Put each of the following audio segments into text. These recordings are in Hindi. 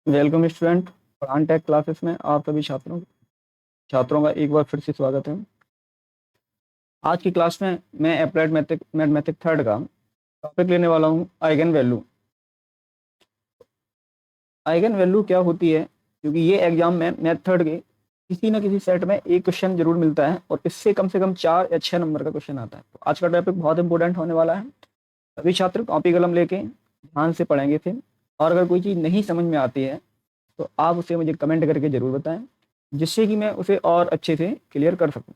Welcome student. प्राण टेक क्लासेस में आप सभी छात्रों का एक बार फिर से स्वागत है। आज की क्लास में मैं अप्लाइड मैथमेटिक थर्ड का टॉपिक लेने वाला हूँ आइगन वैल्यू। आइगन वैल्यू क्या होती है, क्योंकि ये एग्जाम में मैथ थर्ड के किसी न किसी सेट में एक क्वेश्चन जरूर मिलता है और इससे कम से कम 4 या 6 नंबर का क्वेश्चन आता है। तो आज का टॉपिक बहुत इंपॉर्टेंट होने वाला है। सभी छात्र कॉपी कलम लेके ध्यान से पढ़ेंगे थे, और अगर कोई चीज़ नहीं समझ में आती है तो आप उसे मुझे कमेंट करके ज़रूर बताएं, जिससे कि मैं उसे और अच्छे से क्लियर कर सकूं।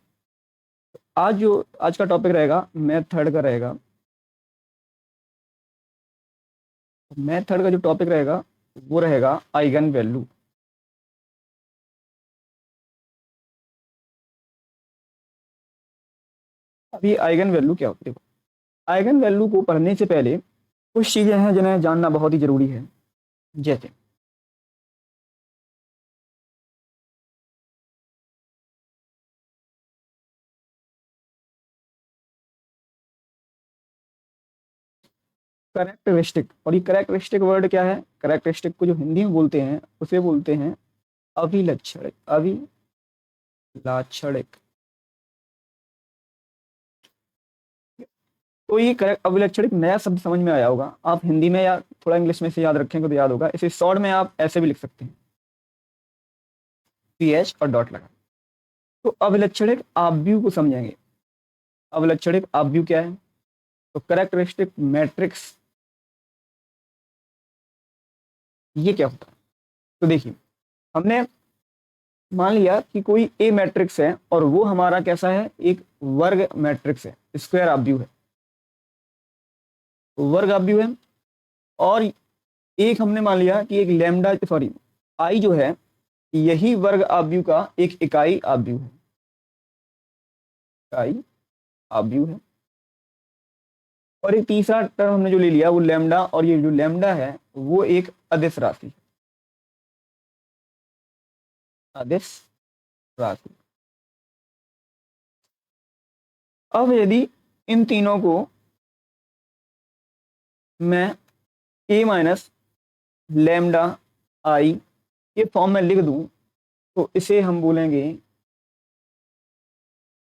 आज का टॉपिक रहेगा मैथ थर्ड का रहेगा। मैथ थर्ड का जो टॉपिक रहेगा वो रहेगा आइगन वैल्यू। अब ये आइगन वैल्यू क्या होती है? आइगन वैल्यू को पढ़ने से पहले कुछ चीज़ें हैं जिन्हें जानना बहुत ही ज़रूरी है। जैसे करेक्टरिस्टिक। और ये करेक्टरिस्टिक वर्ड क्या है? करेक्टरिस्टिक को जो हिंदी में बोलते हैं उसे बोलते हैं अभिलक्षण। अभिलाक्षणिक। तो ये करेक्ट अभिलक्षणिक नया शब्द समझ में आया होगा। आप हिंदी में या थोड़ा इंग्लिश में से याद रखेंगे तो याद होगा। इसे शॉर्ट में आप ऐसे भी लिख सकते हैं, PH और डॉट लगा। तो अभिलक्षणिक आव्यूह को समझेंगे। अभिलक्षणिक आव्यूह क्या है? तो करेक्टरिस्टिक मैट्रिक्स, ये क्या होता है? तो देखिए, हमने मान लिया कि कोई ए मैट्रिक्स है और वो हमारा कैसा है? एक वर्ग मैट्रिक्स है, स्क्वायर आव्यूह है। तो वर्ग आव्यूह है। और एक हमने मान लिया कि एक लैम्डा सॉरी आई जो है, यही वर्ग आव्यूह का एक इकाई आव्यूह है। इकाई आव्यूह है। और एक तीसरा टर्म हमने जो ले लिया वो लैम्डा, और ये जो लैम्डा है वो एक अदिश राशि है। अदिश राशि। अब यदि इन तीनों को मैं ए माइनस लैम्डा आई के फॉर्म में लिख दूं तो इसे हम बोलेंगे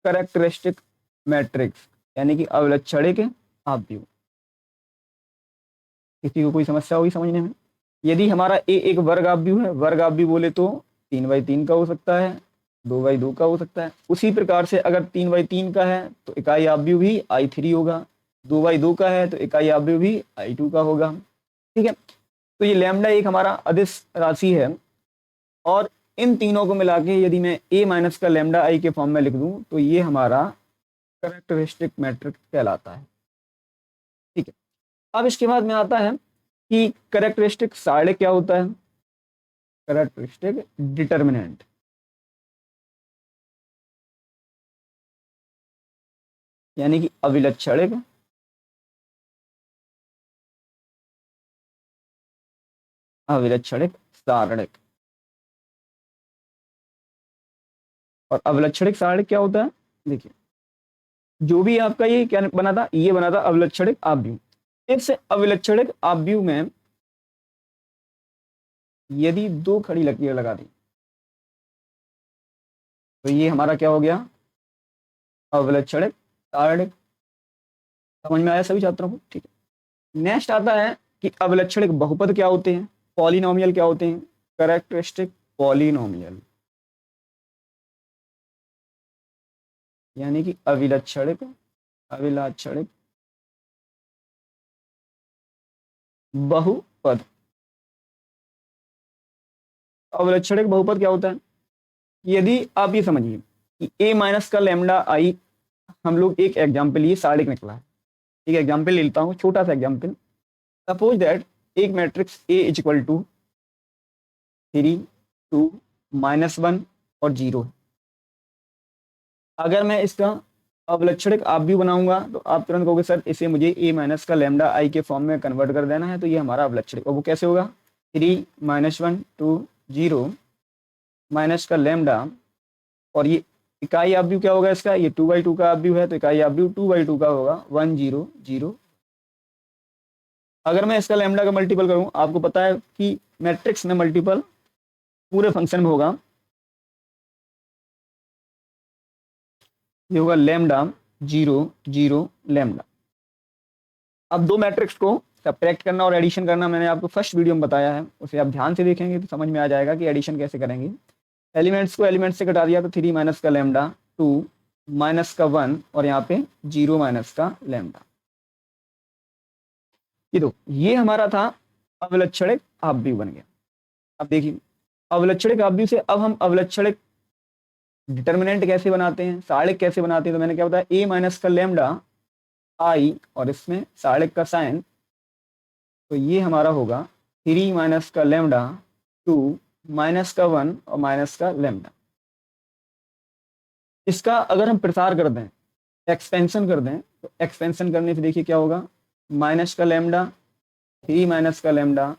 करेक्टरिस्टिक मैट्रिक्स, यानी कि अभिलक्षणिक आव्यूह। किसी को कोई समस्या होगी समझने में? यदि हमारा ए एक वर्ग आव्यूह है, वर्ग आव्यूह बोले तो 3/3 का हो सकता है, 2/2 का हो सकता है। उसी प्रकार से अगर 3/3 का है तो इकाई आव्यूह भी I3 होगा, 2/2 का है तो इकाई आव्यूह भी I2 का होगा। ठीक है। तो ये लैम्डा एक हमारा अदिश राशि है, और इन तीनों को मिला के यदि मैं ए माइनस का लैम्डा आई के फॉर्म में लिख दूं तो ये हमारा करेक्टरिस्टिक मैट्रिक्स कहलाता है। ठीक है। अब इसके बाद में आता है कि करेक्टरिस्टिक सारणी क्या होता है? करेक्टरिस्टिक डिटर्मिनेंट, यानी कि अभिलक्षणिक अभिलक्षणिक सारणिक। और अभिलक्षणिक सारणिक क्या होता है? देखिए, जो भी आपका ये क्या बना था, ये बना था अभिलक्षणिक आव्यूह। इस अभिलक्षणिक आव्यूह में यदि दो खड़ी लकीर लगा दी तो ये हमारा क्या हो गया? अभिलक्षणिक सारणिक। समझ में आया सभी छात्रों को? ठीक है। नेक्स्ट आता है कि अभिलक्षणिक बहुपद क्या होते हैं, पॉलिनोमियल क्या होते हैं। करेक्टरिस्टिक पॉलिनोमियल, यानी कि अभिलक्षणिक अभिलाक्षणिक बहुपद। अभिलक्षणिक बहुपद क्या होता है? यदि आप ये समझिए कि ए माइनस का लैम्डा आई, हम लोग एक एग्जाम्पल लिए सारणिक निकला है। एक एग्जाम्पल ले लेता हूँ, छोटा सा एग्जाम्पल। सपोज दैट एक matrix A is equal to 3, 2, -1 और 0 है। अगर मैं इसका अभिलक्षणिक आव्यूह बनाऊंगा तो आप तुरंत कहोगे सर इसे मुझे ए माइनस का लैम्डा आई के फॉर्म में कन्वर्ट कर देना है, तो ये हमारा अभिलक्षणिक। और वो कैसे होगा? 3, -1, 2, 0 माइनस का लैम्डा, और ये इकाई आव्यूह क्या होगा इसका? ये 2/2 का आव्यूह है तो इकाई आव्यूह 2/2 का होगा 1, 0, 0। अगर मैं इसका लैम्डा का मल्टीपल करूं, आपको पता है कि मैट्रिक्स में मल्टीपल पूरे फंक्शन में होगा, ये होगा लैम्डा 0 0 लैम्डा। अब दो मैट्रिक्स को सब्ट्रैक्ट करना और एडिशन करना मैंने आपको फर्स्ट वीडियो में बताया है, उसे आप ध्यान से देखेंगे तो समझ में आ जाएगा कि एडिशन कैसे करेंगे। एलिमेंट्स को एलिमेंट्स से घटा दिया तो 3 माइनस का लैम्डा, 2 माइनस का 1 और यहाँ पे 0 माइनस का लैम्डा। ये दो, ये हमारा था अवलक्षणिक अपव्यय बन गया। अब देखिए अवलक्षणिक अपव्यय से अब हम अवलक्षणिक डिटर्मिनेंट कैसे बनाते हैं, सारणिक कैसे बनाते हैं, तो मैंने क्या बताया, ए माइनस का लैम्डा आई और इसमें सारणिक का साइन, तो ये हमारा होगा 3 माइनस का लैम्डा, 2 माइनस का 1 और माइनस का लैम्डा। इसका अगर हम प्रसार कर दें, एक्सपेंशन कर दें, तो एक्सपेंशन करने से देखिए क्या होगा, माइनस का लैम्डा, 3 माइनस का लैम्डा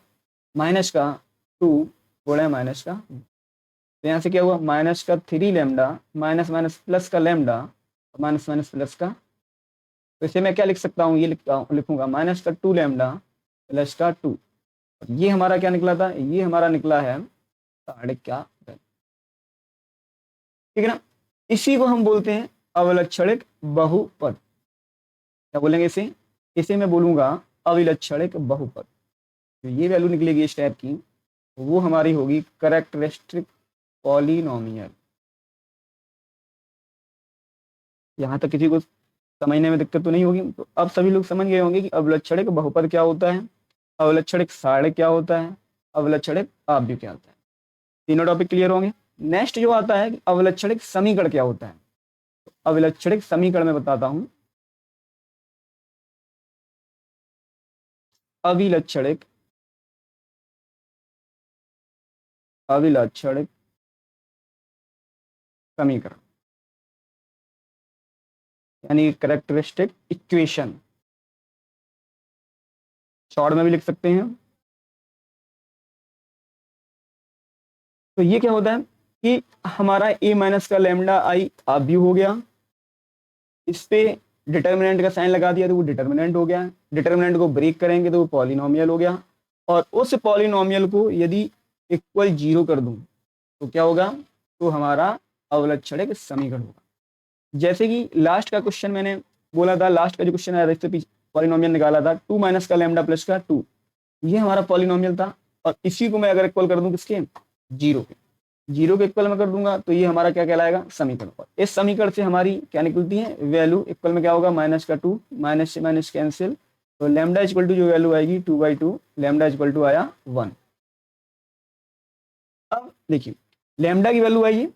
माइनस का 2 गुणा माइनस का, तो यहाँ से क्या हुआ, माइनस का 3 लैम्डा माइनस माइनस प्लस का लैम्डा माइनस माइनस प्लस का, तो इसे मैं क्या लिख सकता हूँ, ये लिखूंगा माइनस का 2 लैम्डा प्लस का 2। ये हमारा क्या निकला था, ये हमारा निकला है सारणिक क्या, ठीक है ना। इसी को हम बोलते हैं अवलक्षणिक बहुपद। क्या बोलेंगे इसे, इसे मैं बोलूंगा अविलक्षणिक बहुपद। तो ये वैल्यू निकलेगी इस टाइप की, वो हमारी होगी कैरेक्टरिस्टिक पॉलिनोमियल। यहाँ तक किसी को समझने में दिक्कत तो नहीं होगी। तो अब सभी लोग समझ गए होंगे कि अवलक्षणिक बहुपद क्या होता है, अवलक्षणिक सारणिक क्या होता है, अवलक्षणिक अपव्यय क्या होता है। तीनों टॉपिक क्लियर होंगे। नेक्स्ट जो आता है कि अवलक्षणिक समीकरण क्या होता है। तो अवलक्षणिक समीकरण में बताता हूं, अविलक्षणिक अविलक्षणिक समीकरण यानी कैरेक्टरिस्टिक इक्वेशन, शॉर्ट में भी लिख सकते हैं। तो ये क्या होता है कि हमारा ए माइनस का लैम्डा आई अपव्यय हो गया, इस पे डिटर्मिनेंट का साइन लगा दिया तो वो डिटर्मिनेंट हो गया, डिटर्मिनेंट को ब्रेक करेंगे तो वो पॉलिनोमियल हो गया, और उस पॉलिनोमियल को यदि इक्वल 0 कर दूं तो क्या होगा, तो हमारा अवलक्षणिक समीकरण होगा। जैसे कि लास्ट का क्वेश्चन मैंने बोला था, लास्ट का जो क्वेश्चन आया था पॉलिनोमियल निकाला था 2 माइनस का लैम्डा प्लस का 2, ये हमारा पॉलिनोमियल था, और इसी को मैं अगर इक्वल कर दूं किसके, 0 के, 0 के इक्वल में कर दूंगा तो ये हमारा क्या कहलाएगा, समीकरण। और इस समीकरण से हमारी क्या निकलती है वैल्यू, इक्वल में क्या होगा, माइनस का 2, माइनस से माइनस कैंसिल, तो लैम्डा इक्वल टू जो वैल्यू आएगी 2/2, लैम्डा इक्वल टू आया 1। अब देखिए लैम्डा की वैल्यू आई है,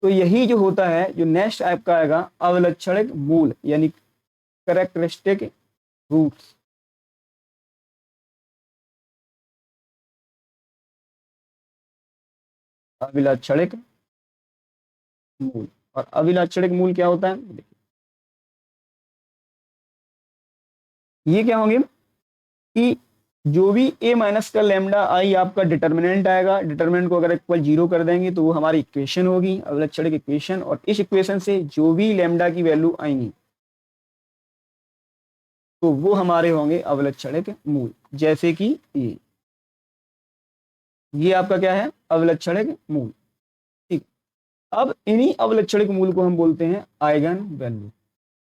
तो यही जो होता है, जो नेक्स्ट आपका आएगा अवलक्षणिक मूल यानी कैरेक्टरिस्टिक रूट्स। अविलक्षणिक मूल, और अविलक्षणिक मूल क्या होता है, ये क्या होंगे कि जो भी ए माइनस का लैम्डा आई आपका डिटर्मिनेंट आएगा, डिटर्मिनेंट को अगर इक्वल 0 कर देंगे तो वो हमारी इक्वेशन होगी, अवलक्षणिक इक्वेशन, और इस इक्वेशन से जो भी लैम्डा की वैल्यू आएंगी तो वो हमारे होंगे अवलक्षणिक मूल। जैसे कि ये आपका क्या है, अवलक्षणिक मूल। ठीक, अब इन्हीं अवलक्षणिक मूल को हम बोलते हैं आइगन वैल्यू।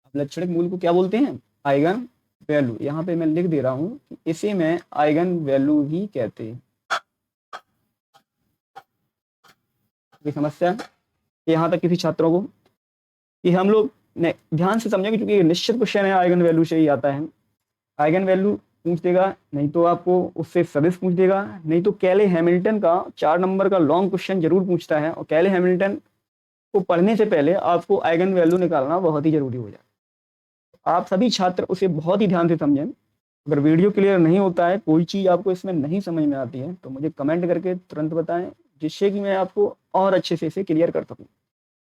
अवलक्षणिक मूल को क्या बोलते हैं, आइगन वैल्यू। यहाँ पे मैं लिख दे रहा हूं कि इसे मैं आइगन वैल्यू ही कहते हैं। कोई समस्या यहाँ तक किसी छात्रों को, कि हम लोग ने ध्यान से समझेंगे क्योंकि ये निश्चित क्वेश्चन है, आइगन वैल्यू से ही आता है। आइगन वैल्यू पूछ देगा, नहीं तो आपको उससे सदिश पूछ देगा, नहीं तो कैले हैमिल्टन का 4 नंबर का लॉन्ग क्वेश्चन जरूर पूछता है, और कैले हैमिल्टन को पढ़ने से पहले आपको आइगन वैल्यू निकालना बहुत ही जरूरी हो जाए। आप सभी छात्र उसे बहुत ही ध्यान से समझें। अगर वीडियो क्लियर नहीं होता है, कोई चीज़ आपको इसमें नहीं समझ में आती है, तो मुझे कमेंट करके तुरंत बताएं, जिससे कि मैं आपको और अच्छे से इसे क्लियर कर सकूं।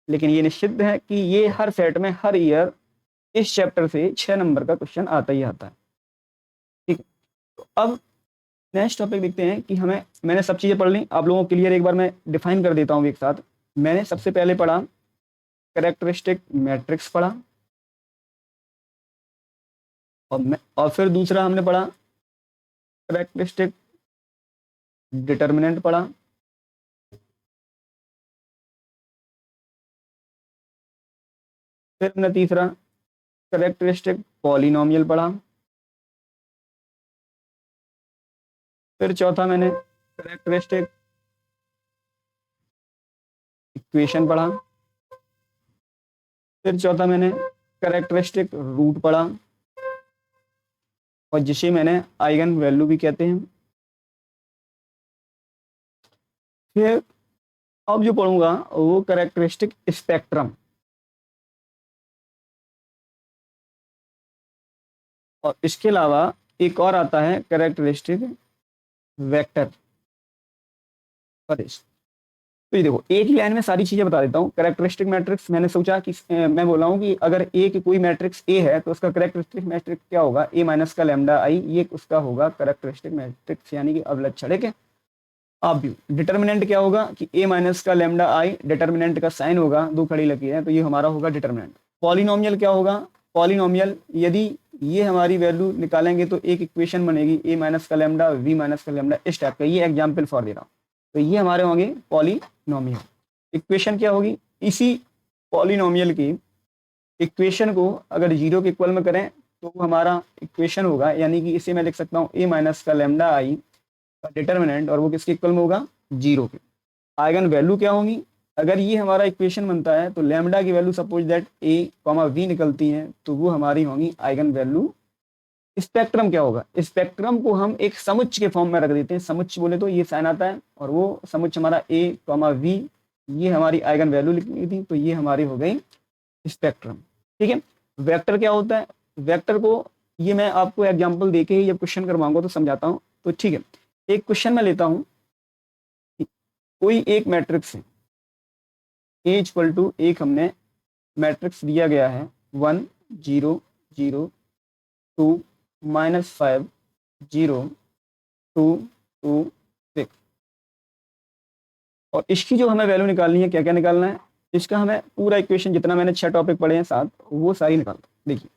लेकिन ये निश्चित है कि ये हर सेट में हर ईयर इस चैप्टर से 6 नंबर का क्वेश्चन आता ही आता है। ठीक है, तो अब नेक्स्ट टॉपिक देखते हैं कि मैंने सब चीज़ें पढ़ ली, आप लोगों को क्लियर एक बार मैं डिफाइन कर देता हूँ एक साथ। मैंने सबसे पहले पढ़ा कैरेक्टरिस्टिक मैट्रिक्स पढ़ा, और फिर दूसरा हमने पढ़ा करेक्टरिस्टिक डिटर्मिनेंट पढ़ा, फिर हमने तीसरा करेक्टरिस्टिक पॉलिनोमियल पढ़ा, फिर चौथा मैंने करेक्टरिस्टिक इक्वेशन पढ़ा, फिर चौथा मैंने करेक्टरिस्टिक रूट पढ़ा और जिसे मैंने आइगन वैल्यू भी कहते हैं। फिर अब जो पढ़ूंगा वो करेक्टरिस्टिक स्पेक्ट्रम, और इसके अलावा एक और आता है करेक्टरिस्टिक वेक्टर। तो ये देखो एक ही लाइन में सारी चीजें बता देता हूँ। करेक्टरिस्टिक मैट्रिक्स मैंने सोचा कि मैं बोला हूँ कि अगर ए की कोई मैट्रिक्स ए है तो उसका करेक्टरिस्टिक मैट्रिक्स क्या होगा, ए माइनस का लैम्डा आई, ये उसका होगा करेक्टरिस्टिक मैट्रिक्स यानी कि अवलक्षणिक है। अब डिटर्मिनेंट क्या होगा कि ए माइनस का लैम्डा आई, डिटर्मिनेंट का साइन होगा, दो खड़ी लकीर है, तो ये हमारा होगा डिटर्मिनेंट। पॉलिनोमियल क्या होगा, पॉलिनोमियल यदि ये हमारी वैल्यू निकालेंगे तो एक इक्वेशन बनेगी ए माइनस का लैम्डा वी माइनस का लैम्डा, इस टाइप का। ये एग्जाम्पल फॉर दे रहा हूँ, तो ये हमारे होंगे पॉलिनोमियल। इक्वेशन क्या होगी, इसी पॉलिनोमियल की इक्वेशन को अगर जीरो के इक्वल में करें तो वो हमारा इक्वेशन होगा, यानी कि इसे मैं लिख सकता हूँ ए माइनस का लैम्डा आई का डिटर्मिनेंट, और वो किसके इक्वल में होगा, जीरो के। आइगन वैल्यू क्या होंगी, अगर ये हमारा इक्वेशन बनता है तो लैम्डा की value suppose that A comma V निकलती हैं, तो वो हमारी होंगी आइगन वैल्यू। स्पेक्ट्रम क्या होगा, स्पेक्ट्रम को हम एक समुच्च के फॉर्म में रख देते हैं। समुच्च बोले तो ये साइन आता है, और वो समुच्च हमारा ए कॉमा वी, ये हमारी आइगन वैल्यू लिखनी थी, तो ये हमारी हो गई स्पेक्ट्रम। ठीक है। वेक्टर क्या होता है, वेक्टर को ये मैं आपको एग्जांपल देके ही जब क्वेश्चन करवाऊंगा तो समझाता हूँ। तो ठीक है, एक क्वेश्चन मैं लेता हूँ, कोई एक मैट्रिक्स है ए इक्वल टू, एक हमने मैट्रिक्स दिया गया है 1 0 0 2 -5 0 2 2 6, और इसकी जो हमें वैल्यू निकालनी है, क्या क्या निकालना है, इसका हमें पूरा इक्वेशन जितना मैंने 6 टॉपिक पढ़े हैं 7, वो सारी निकाल देखिए।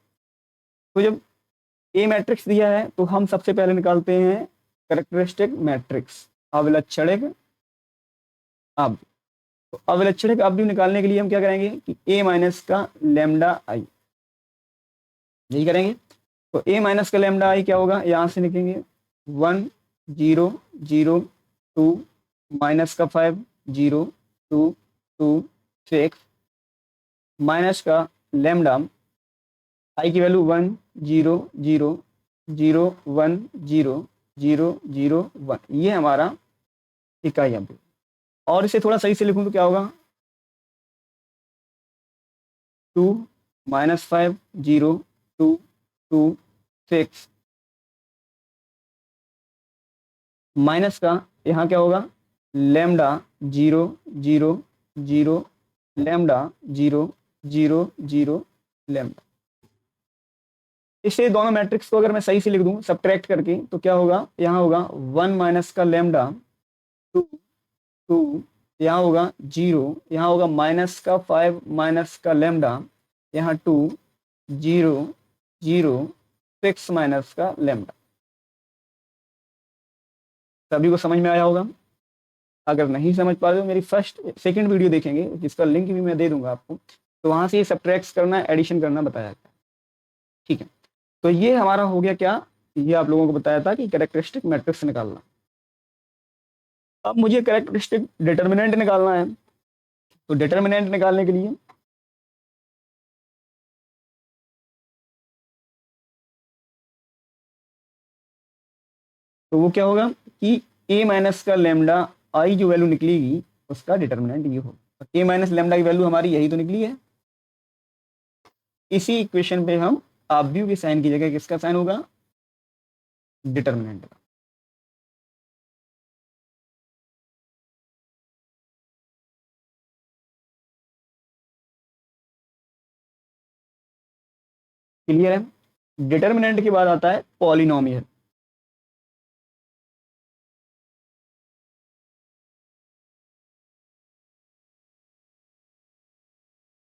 तो जब ए मैट्रिक्स दिया है तो हम सबसे पहले निकालते हैं करेक्टरिस्टिक मैट्रिक्स अविलक्षणिक अब। तो अविलक्षणिक अब निकालने के लिए हम क्या करेंगे कि ए माइनस का लैम्डा आई, यही करेंगे। तो ए माइनस का लैम्डा आई क्या होगा, यहाँ से लिखेंगे 1 0 0 2 माइनस का 5 0 2 2 6 माइनस का लैम्डा आई की वैल्यू 1 0 0 0 1 0 0 0 1, ये हमारा इकाई अब। और इसे थोड़ा सही से लिखूं तो क्या होगा, 2 -5 0 2 2 6 माइनस का यहाँ क्या होगा, लैम्डा 0 0 0 लैम्डा 0 0 0 लैम्डा। इसे दोनों मैट्रिक्स को अगर मैं सही से लिख दूं सब्ट्रैक्ट करके तो क्या होगा, यहाँ होगा 1 माइनस का लैम्डा 2 2, यहाँ होगा 0, यहाँ होगा माइनस का 5 माइनस का लैम्डा, यहाँ 2 0 0 6 माइनस का लैम्डा। सभी को समझ में आया होगा। अगर नहीं समझ पा रहे हो मेरी फर्स्ट सेकंड वीडियो देखेंगे, जिसका लिंक भी मैं दे दूंगा आपको, तो वहां से ये सब्ट्रैक्ट करना एडिशन करना बताया जाता है। ठीक है, तो ये हमारा हो गया क्या, ये आप लोगों को बताया था कि कैरेक्टरिस्टिक मैट्रिक्स निकालना। अब मुझे कैरेक्टरिस्टिक डिटर्मिनेंट निकालना है, तो डिटर्मिनेंट निकालने के लिए तो वो क्या होगा कि ए माइनस का लैम्डा आई जो वैल्यू निकलेगी उसका डिटर्मिनेंट ये होगा। ए माइनस लैम्डा की वैल्यू हमारी यही तो निकली है। इसी इक्वेशन पे हम आव्यूह के साइन की जगह किसका साइन होगा, डिटर्मिनेंट का। क्लियर है। डिटर्मिनेंट के बाद आता है polynomial.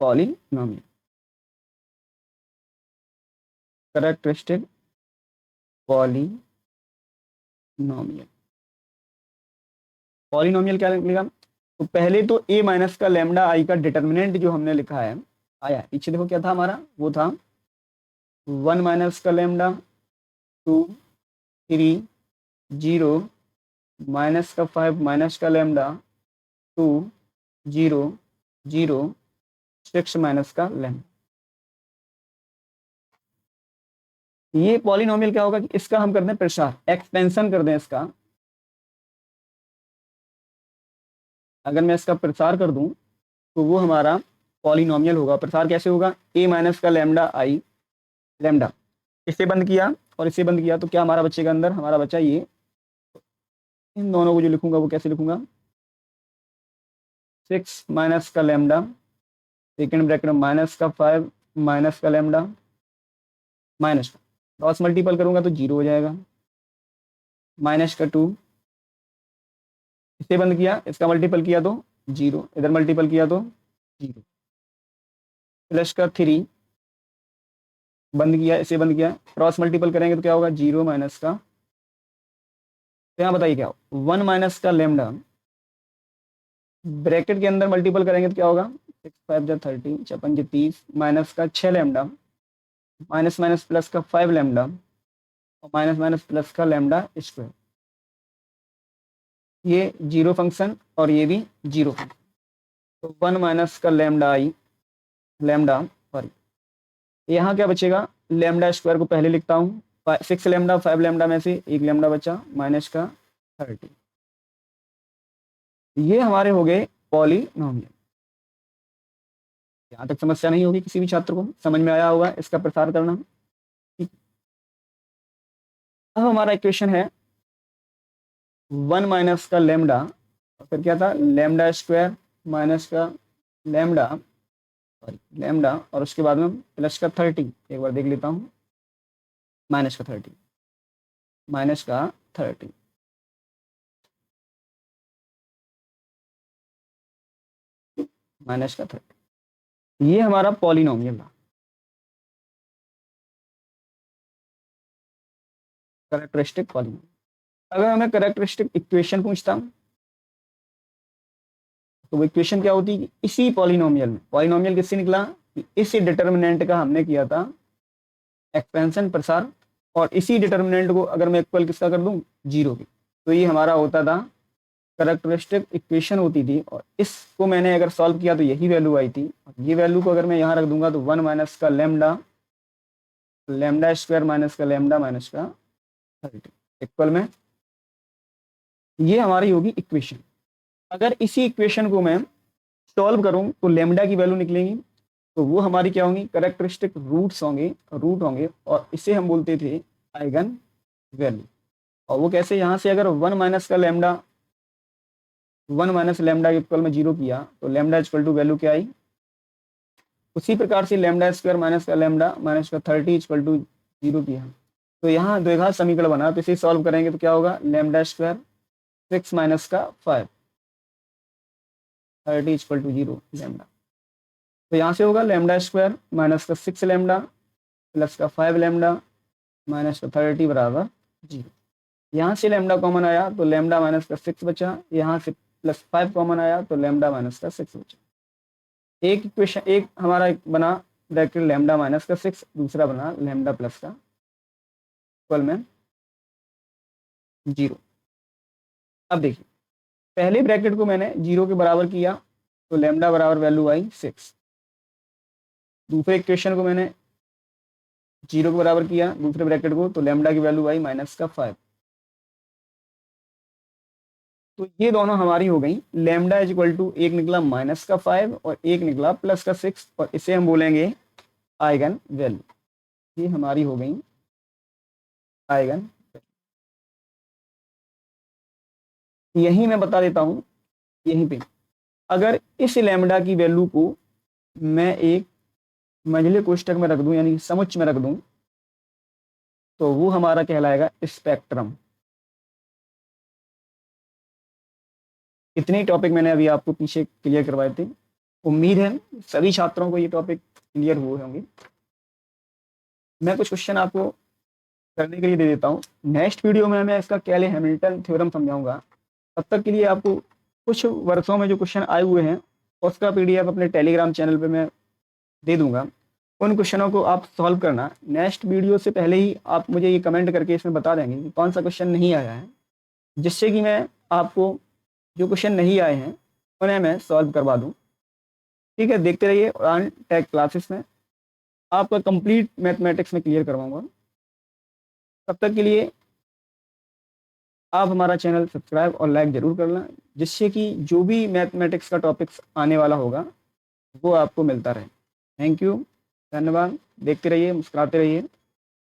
Polynomial characteristic polynomial. Polynomial क्या लिखा? तो पहले तो a माइनस का लैम्डा आई का डिटर्मिनेंट जो हमने लिखा है आया, पीछे देखो क्या था हमारा, वो था 1 माइनस का लैम्डा 2 3 0 माइनस का 5 माइनस का लैम्डा 2 0 0 6 माइनस का लैम्डा। ये पॉलिनोमियल क्या होगा कि इसका हम करते हैं प्रसार, एक्सपेंशन कर दें इसका। अगर मैं इसका प्रसार कर दूं तो वो हमारा पॉलिनोमियल होगा। प्रसार कैसे होगा? a माइनस का लैम्डा आई, लैम्डा इसे बंद किया और इसे बंद किया तो क्या हमारा बचेगा अंदर? हमारा बचा ये, इन दोनों को जो लिखूंगा वो कैसे लिखूंगा? 6 माइनस का लैम्डा, सेकेंड ब्रैकेट में माइनस का 5 माइनस का लैम्डा माइनस का, क्रॉस मल्टीपल करूंगा तो 0 हो जाएगा, माइनस का 2, इसे बंद किया, इसका मल्टीपल किया तो 0, इधर मल्टीपल किया तो 0, प्लस का 3, बंद किया, इसे बंद किया, क्रॉस मल्टीपल करेंगे तो क्या होगा? 0 माइनस का, तो यहाँ बताइए क्या हो? 1 माइनस का लैम्डा, ब्रैकेट के अंदर मल्टीपल करेंगे तो क्या होगा? 6 5 जा 30, 56 30, माइनस का 6 लैम्डा, माइनस माइनस प्लस का 5 लैम्डा और माइनस माइनस प्लस का लैम्डा स्क्वायर। ये जीरो फंक्शन और ये भी जीरो फंक्शन, तो 1 माइनस का लैम्डा आई, लैम्डा, सॉरी यहाँ क्या बचेगा? लैम्डा स्क्वायर को पहले लिखता हूँ, 6 लैम्डा 5 लैम्डा में से एक लैम्डा बचा, माइनस का 30। ये हमारे हो गए पॉलिनोमियल। यहाँ तक समस्या नहीं होगी, किसी भी छात्र को समझ में आया होगा इसका प्रसार करना। ठीक, अब हमारा इक्वेशन है 1 माइनस का लैम्डा और फिर क्या था? लैम्डा स्क्वायर माइनस का लैम्डा, सॉरी लैम्डा और उसके बाद में प्लस का 30, एक बार देख लेता हूँ, माइनस का 30, माइनस का 30, माइनस का 30, ये हमारा पॉलिनोमियल था, कैरेक्टरिस्टिक पॉलिनोमियल। अगर हमें कैरेक्टरिस्टिक इक्वेशन पूछता तो वो इक्वेशन क्या होती है? इसी पॉलिनोमियल में, पॉलिनोमियल किससे निकला? इसी डिटर्मिनेंट का हमने किया था एक्सपेंशन, प्रसार, और इसी डिटर्मिनेंट को अगर मैं इक्वल किसका कर दूं? 0 की, तो ये हमारा होता था कैरेक्टरिस्टिक इक्वेशन होती थी। और इसको मैंने अगर सॉल्व किया तो यही वैल्यू आई थी। ये वैल्यू को अगर मैं यहाँ रख दूंगा तो 1 माइनस का लैम्डा, लैम्डा स्क्वायर माइनस का लैम्डा माइनस का 30 इक्वल में, ये हमारी होगी इक्वेशन। अगर इसी इक्वेशन को मैं सॉल्व करूं तो लैम्डा की वैल्यू निकलेंगी, तो वो हमारी क्या होंगी? कैरेक्टरिस्टिक रूट्स होंगे, रूट होंगे, और इसे हम बोलते थे आइगन वैल्यू। और वो कैसे? यहाँ से अगर 1 माइनस का लैम्डा, 1 माइनस लैम्डा के इक्वल में 0 किया तो लैम्डा इक्वल टू वैल्यू क्या आई? उसी प्रकार से लैम्डा स्क्वायर माइनस का लैम्डा माइनस का 30 इक्वल टू 0 किया, तो यहाँ द्विघात समीकरण बना, तो इसे सॉल्व करेंगे तो क्या होगा? लैम्डा स्क्वायर 6 माइनस का 5, 30 इक्वल टू 0 लैम्डा। तो यहाँ से होगा लैम्डा स्क्वायर माइनस का 6 लैम्डा प्लस का 5 लैम्डा माइनस का 30 बराबर 0। यहाँ से लैम्डा कॉमन आया तो लैम्डा माइनस का 6 बचा, यहाँ से प्लस 5 कॉमन आया तो लैम्डा माइनस का 6 बचा। एक इक्वेशन, एक हमारा बना ब्रैकेट लैम्डा माइनस का 6, दूसरा बना लैम्डा प्लस का इक्वल में 0। अब देखिए, पहले ब्रैकेट को मैंने 0 के बराबर किया तो लैम्डा बराबर वैल्यू आई 6। दूसरे इक्वेशन को मैंने 0 के बराबर किया, दूसरे ब्रैकेट को, तो लैम्डा की वैल्यू आई माइनस का 5। तो ये दोनों हमारी हो गई। लैम्डा इज इक्वल टू, एक निकला माइनस का 5 और एक निकला प्लस का 6, और इसे हम बोलेंगे आइगन वैल्यू। ये हमारी हो गई आइगन। यही मैं बता देता हूं, यहीं पे अगर इस लैम्डा की वैल्यू को मैं एक मंझले कोष्टक में रख दूं, यानी समुच्च में रख दूं, तो वो हमारा कहलाएगा स्पेक्ट्रम। इतने टॉपिक मैंने अभी आपको पीछे क्लियर करवाए थे। उम्मीद है सभी छात्रों को ये टॉपिक क्लियर हुए होंगे। मैं कुछ क्वेश्चन आपको करने के लिए दे देता हूँ। नेक्स्ट वीडियो में मैं इसका कैले हैमिल्टन थ्योरम समझाऊंगा। तब तक के लिए आपको कुछ वर्षों में जो क्वेश्चन आए हुए हैं उसका पीडीएफ अपने टेलीग्राम चैनल पे मैं दे दूंगा। उन क्वेश्चनों को आप सॉल्व करना। नेक्स्ट वीडियो से पहले ही आप मुझे ये कमेंट करके इसमें बता देंगे कि कौन सा क्वेश्चन नहीं आया है, जिससे कि मैं आपको जो क्वेश्चन नहीं आए हैं उन्हें मैं सॉल्व करवा दूँ। ठीक है, देखते रहिए उड़ान टेक क्लासेस में आपका कंप्लीट मैथमेटिक्स में क्लियर करवाऊंगा। तब तक के लिए आप हमारा चैनल सब्सक्राइब और लाइक ज़रूर करना, जिससे कि जो भी मैथमेटिक्स का टॉपिक्स आने वाला होगा वो आपको मिलता रहे। थैंक यू, धन्यवाद। देखते रहिए, मुस्कुराते रहिए।